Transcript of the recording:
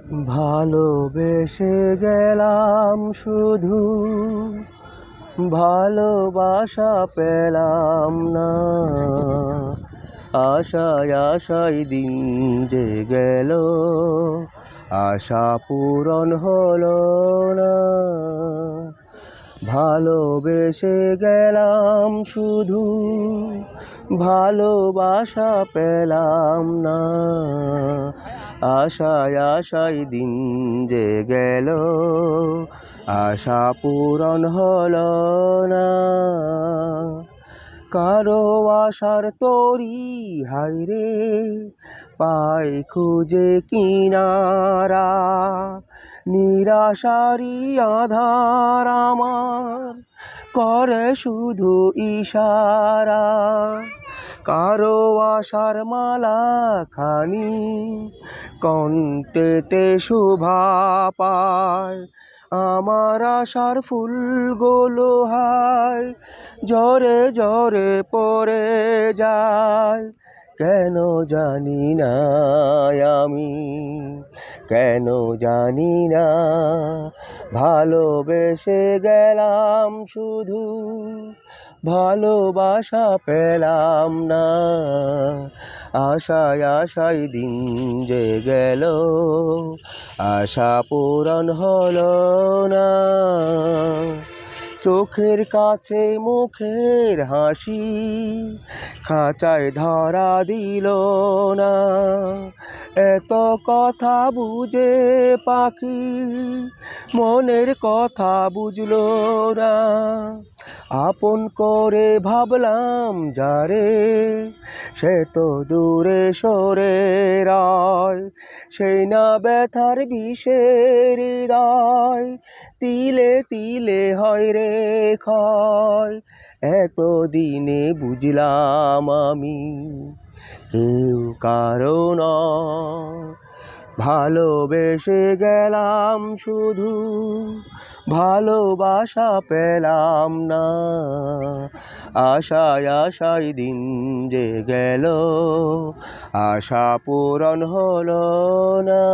ভালোবেসে গেলাম শুধু, ভালোবাসা পেলাম না। আশায় আশায় দিন যে গেল, আশা পূরণ হলো না। ভালোবেসে গেলাম শুধু, ভালোবাসা পেলাম না। আশায় আশায় দিন যে গেল, আশা পূরণ হলো না। কারো আশার তরি হায়রে পাই খুঁজে কিনারা, নিরাশারি আধার আমার করে শুধু ইশারা। কারো আশার মালা খানি কণ্ঠেতে শোভা পায়, আমার আশার ফুলগুলো হায় ঝরে ঝরে পড়ে যায়। কেন জানি না আমি, কেন জানি না। ভালোবেসে গেলাম শুধু, ভালোবাসা পেলাম না। আশায় আশায় দিন যে গেল, আশা পূরণ হলো না। চোখের কাছে মুখের হাসি খাঁচায় ধরা দিল না। এত কথা বুঝে পাখি মনের কথা বুঝলো না। আপন করে ভাবলাম যারে, সে তো দূরে সরে রয়। সেই না ব্যথার বিষের হৃদয়, তিলে তিলে হয় রে ক্ষয়। এতদিনে বুঝলাম আমি কেউ কারো নয়। ভালোবেসে গেলাম শুধু, ভালোবাসা পেলাম না। আশায় আশায় দিন যে গেল, আশা পূরণ হলো না।